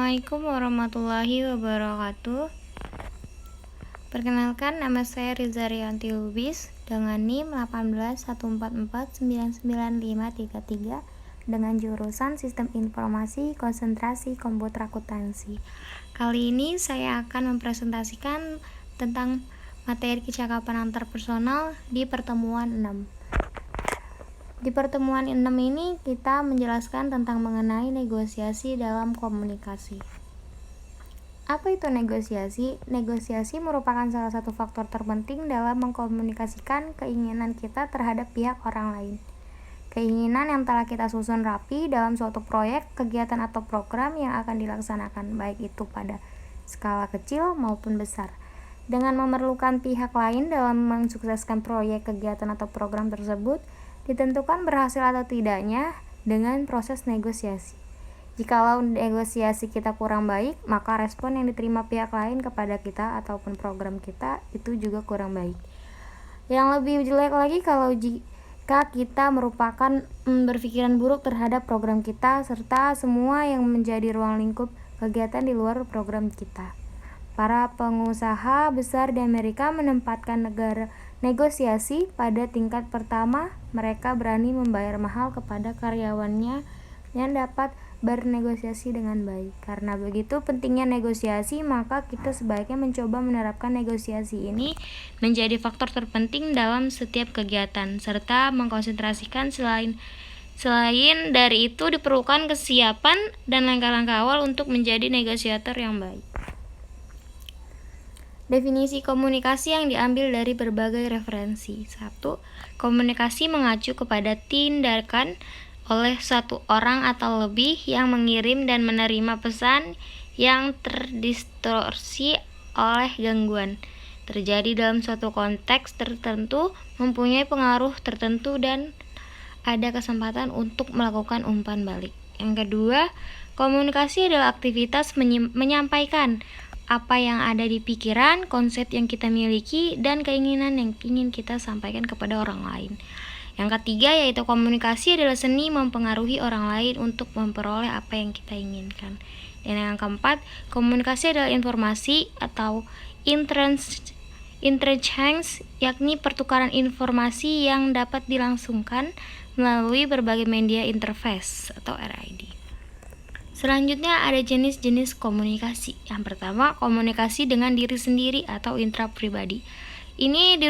Assalamualaikum warahmatullahi wabarakatuh. Perkenalkan, nama saya Riza Rianti Lubis dengan NIM 18144999533 dengan jurusan Sistem Informasi Konsentrasi Komputer Akuntansi. Kali ini saya akan mempresentasikan tentang materi kecakapan antar personal di pertemuan 6. Di pertemuan 6 ini kita menjelaskan tentang mengenai negosiasi dalam komunikasi. Apa itu negosiasi? Negosiasi merupakan salah satu faktor terpenting dalam mengkomunikasikan keinginan kita terhadap pihak orang lain. Keinginan yang telah kita susun rapi dalam suatu proyek, kegiatan atau program yang akan dilaksanakan, baik itu pada skala kecil maupun besar. Dengan memerlukan pihak lain dalam mensukseskan proyek, kegiatan atau program tersebut, ditentukan berhasil atau tidaknya dengan proses negosiasi. Jikalau negosiasi kita kurang baik, maka respon yang diterima pihak lain kepada kita ataupun program kita itu juga kurang baik. Yang lebih jelek lagi kalau jika kita merupakan berpikiran buruk terhadap program kita serta semua yang menjadi ruang lingkup kegiatan di luar program kita. Para pengusaha besar di Amerika menempatkan negara negosiasi pada tingkat pertama. Mereka berani membayar mahal kepada karyawannya yang dapat bernegosiasi dengan baik. Karena begitu pentingnya negosiasi, maka kita sebaiknya mencoba menerapkan negosiasi ini menjadi faktor terpenting dalam setiap kegiatan, serta mengkonsentrasikan selain dari itu diperlukan kesiapan dan langkah-langkah awal untuk menjadi negosiator yang baik. Definisi komunikasi yang diambil dari berbagai referensi. 1. Komunikasi mengacu kepada tindakan oleh satu orang atau lebih yang mengirim dan menerima pesan yang terdistorsi oleh gangguan, terjadi dalam suatu konteks tertentu, mempunyai pengaruh tertentu dan ada kesempatan untuk melakukan umpan balik. Yang kedua, komunikasi adalah aktivitas menyampaikan apa yang ada di pikiran, konsep yang kita miliki, dan keinginan yang ingin kita sampaikan kepada orang lain. Yang ketiga yaitu komunikasi adalah seni mempengaruhi orang lain untuk memperoleh apa yang kita inginkan. Dan yang keempat, komunikasi adalah informasi atau interchange, yakni pertukaran informasi yang dapat dilangsungkan melalui berbagai media interface atau RID. Selanjutnya ada jenis-jenis komunikasi. Yang pertama, komunikasi dengan diri sendiri atau intrapribadi. Ini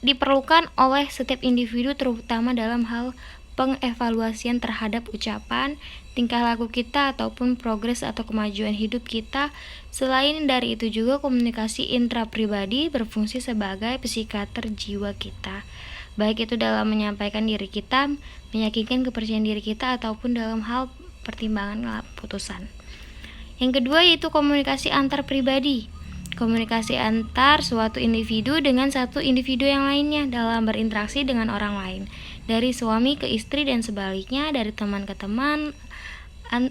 diperlukan oleh setiap individu terutama dalam hal pengevaluasian terhadap ucapan, tingkah laku kita ataupun progres atau kemajuan hidup kita. Selain dari itu juga komunikasi intrapribadi berfungsi sebagai psikiater jiwa kita, baik itu dalam menyampaikan diri kita, meyakinkan kepercayaan diri kita ataupun dalam hal pertimbangan putusan. Yang kedua yaitu komunikasi antar pribadi. Komunikasi antar suatu individu dengan satu individu yang lainnya dalam berinteraksi dengan orang lain, dari suami ke istri dan sebaliknya, dari teman ke teman,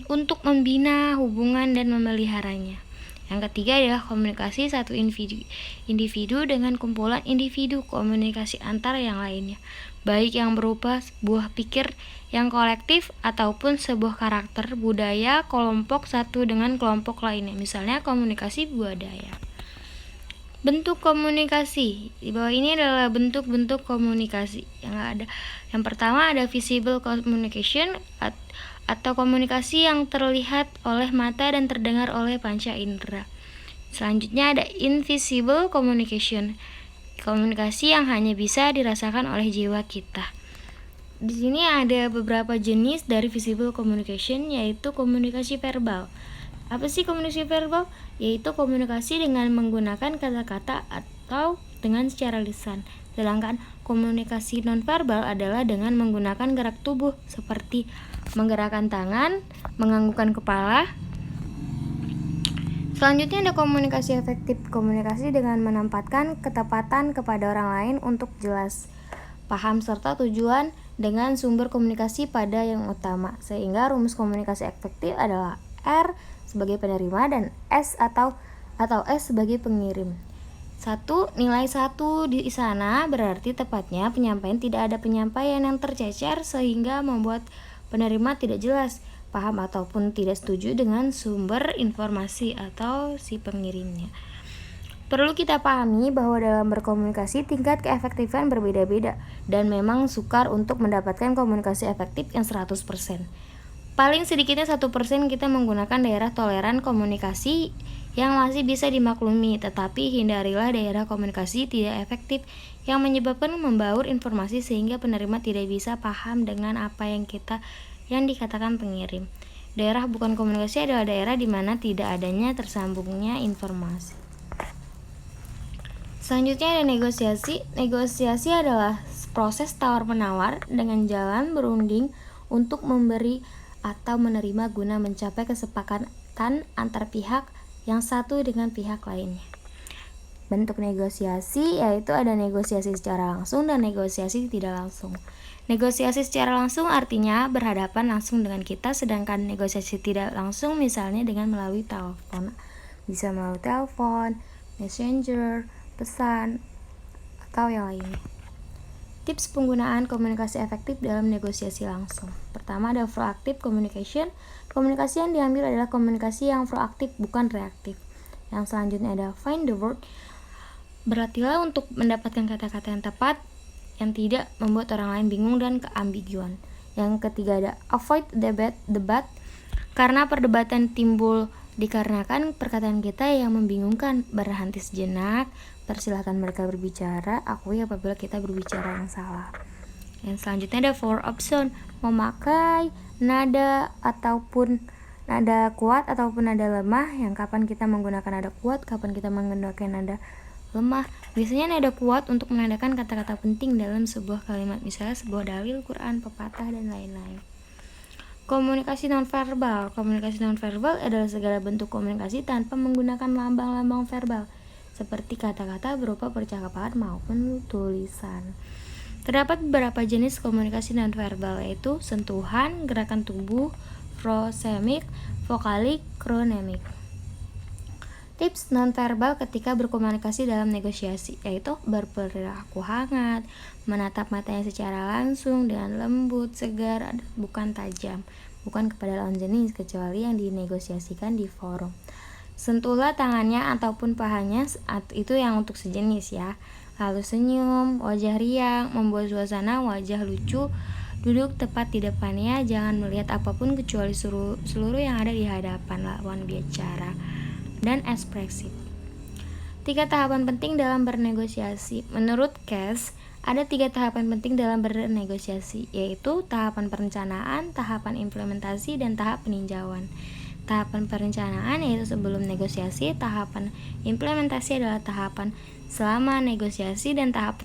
untuk membina hubungan dan memeliharanya. Yang ketiga adalah komunikasi satu individu dengan kumpulan individu, komunikasi antar yang lainnya, baik yang berupa sebuah pikir yang kolektif ataupun sebuah karakter budaya kelompok satu dengan kelompok lainnya, misalnya komunikasi budaya. Bentuk komunikasi. Di bawah ini adalah bentuk-bentuk komunikasi yang ada. Yang pertama ada visible communication atau komunikasi yang terlihat oleh mata dan terdengar oleh panca indera. Selanjutnya ada invisible communication, komunikasi yang hanya bisa dirasakan oleh jiwa kita. Di sini ada beberapa jenis dari visible communication, yaitu komunikasi verbal. Apa sih komunikasi verbal? Yaitu komunikasi dengan menggunakan kata-kata atau dengan secara lisan. Sedangkan komunikasi nonverbal adalah dengan menggunakan gerak tubuh seperti menggerakkan tangan, menganggukkan kepala. Selanjutnya ada komunikasi efektif, komunikasi dengan menempatkan ketepatan kepada orang lain untuk jelas, paham serta tujuan dengan sumber komunikasi pada yang utama. Sehingga rumus komunikasi efektif adalah R sebagai penerima dan S atau S sebagai pengirim. 1. Nilai 1 di sana berarti tepatnya penyampaian tidak ada penyampaian yang tercecer sehingga membuat penerima tidak jelas paham ataupun tidak setuju dengan sumber informasi atau si pengirimnya. Perlu kita pahami bahwa dalam berkomunikasi tingkat keefektifan berbeda-beda dan memang sukar untuk mendapatkan komunikasi efektif yang 100%. Paling sedikitnya 1% kita menggunakan daerah toleran komunikasi yang masih bisa dimaklumi, tetapi hindarilah daerah komunikasi tidak efektif yang menyebabkan membaur informasi sehingga penerima tidak bisa paham dengan apa yang dikatakan pengirim. Daerah bukan komunikasi adalah daerah di mana tidak adanya tersambungnya informasi. Selanjutnya ada negosiasi. Negosiasi adalah proses tawar-menawar dengan jalan berunding untuk memberi atau menerima guna mencapai kesepakatan antar pihak yang satu dengan pihak lainnya. Bentuk negosiasi yaitu ada negosiasi secara langsung dan negosiasi tidak langsung. Negosiasi secara langsung artinya berhadapan langsung dengan kita, sedangkan negosiasi tidak langsung misalnya dengan melalui telepon. Bisa melalui telepon, messenger, pesan, atau yang lainnya. Tips penggunaan komunikasi efektif dalam negosiasi langsung. Pertama ada proactive communication. Komunikasi yang diambil adalah komunikasi yang proaktif, bukan reaktif. Yang selanjutnya ada find the word. Berlatihlah untuk mendapatkan kata-kata yang tepat yang tidak membuat orang lain bingung dan keambiguan. Yang ketiga ada avoid debat. Karena perdebatan timbul dikarenakan perkataan kita yang membingungkan. Berhenti sejenak, persilahkan mereka berbicara, akui apabila kita berbicara yang salah. Yang selanjutnya ada four option, memakai nada kuat ataupun nada lemah. Yang kapan kita menggunakan nada kuat, kapan kita menggunakan nada lemah. Biasanya nada kuat untuk menandakan kata-kata penting dalam sebuah kalimat, misalnya sebuah dalil, Quran, pepatah, dan lain-lain. Komunikasi nonverbal. Komunikasi nonverbal adalah segala bentuk komunikasi tanpa menggunakan lambang-lambang verbal, seperti kata-kata berupa percakapan maupun tulisan. Terdapat beberapa jenis komunikasi nonverbal, yaitu sentuhan, gerakan tubuh, prosemik, vokalik, kronemik. Tips nonverbal ketika berkomunikasi dalam negosiasi, yaitu berperilaku hangat, menatap matanya secara langsung dengan lembut, segar, bukan tajam, bukan kepada lawan jenis kecuali yang dinegosiasikan di forum. Sentuhlah tangannya ataupun pahanya, itu yang untuk sejenis ya. Lalu senyum, wajah riang, membuat suasana wajah lucu, duduk tepat di depannya, jangan melihat apapun kecuali seluruh yang ada di hadapan lawan bicara, dan ekspresif. 3 tahapan penting dalam bernegosiasi. Menurut Cass, ada 3 tahapan penting dalam bernegosiasi, yaitu tahapan perencanaan, tahapan implementasi, dan tahap peninjauan. Tahapan perencanaan yaitu sebelum negosiasi, tahapan implementasi adalah tahapan selama negosiasi, dan tahap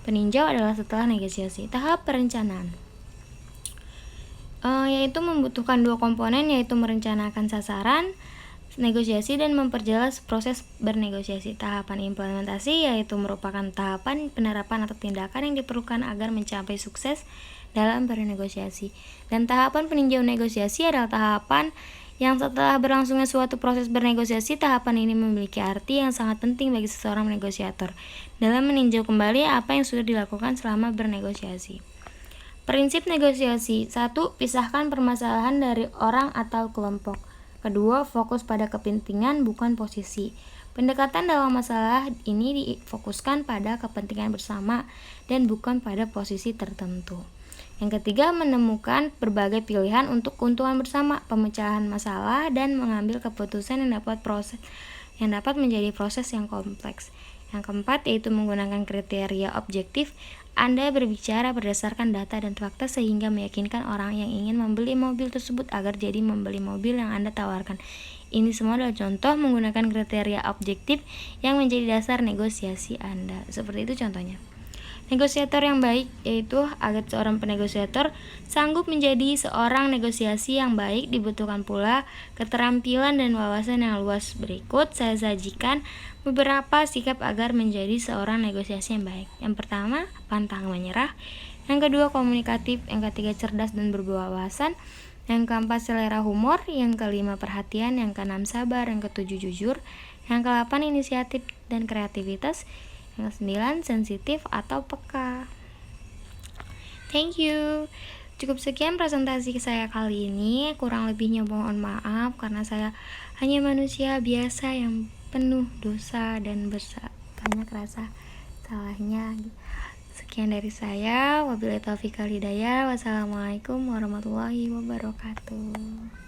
peninjau adalah setelah negosiasi. Tahap perencanaan yaitu membutuhkan 2 komponen, yaitu merencanakan sasaran negosiasi dan memperjelas proses bernegosiasi. Tahapan implementasi yaitu merupakan tahapan penerapan atau tindakan yang diperlukan agar mencapai sukses dalam bernegosiasi. Dan tahapan peninjau negosiasi adalah tahapan yang setelah berlangsungnya suatu proses bernegosiasi. Tahapan ini memiliki arti yang sangat penting bagi seseorang negosiator dalam meninjau kembali apa yang sudah dilakukan selama bernegosiasi. Prinsip negosiasi. 1. Pisahkan permasalahan dari orang atau kelompok. Kedua, fokus pada kepentingan bukan posisi. Pendekatan dalam masalah ini difokuskan pada kepentingan bersama dan bukan pada posisi tertentu. Yang ketiga, menemukan berbagai pilihan untuk keuntungan bersama, pemecahan masalah, dan mengambil keputusan yang dapat menjadi proses yang kompleks. Yang keempat, yaitu menggunakan kriteria objektif. Anda berbicara berdasarkan data dan fakta sehingga meyakinkan orang yang ingin membeli mobil tersebut agar jadi membeli mobil yang Anda tawarkan. Ini semua adalah contoh menggunakan kriteria objektif yang menjadi dasar negosiasi Anda. Seperti itu contohnya. Negosiator yang baik, yaitu agar seorang penegosiator sanggup menjadi seorang negosiasi yang baik, dibutuhkan pula keterampilan dan wawasan yang luas. Berikut saya sajikan beberapa sikap agar menjadi seorang negosiasi yang baik. Yang pertama, pantang menyerah. Yang kedua, komunikatif. Yang ketiga, cerdas dan berwawasan. Yang keempat, selera humor. Yang kelima, perhatian. Yang keenam, sabar. Yang ketujuh, jujur. Yang kedelapan, inisiatif dan kreativitas. Yang ke-9, sensitif atau peka. Thank you. Cukup sekian presentasi saya kali ini, kurang lebihnya mohon maaf karena saya hanya manusia biasa yang penuh dosa dan banyak rasa salahnya. Sekian dari saya, wabillahi taufiq wal hidayah. Wassalamualaikum warahmatullahi wabarakatuh.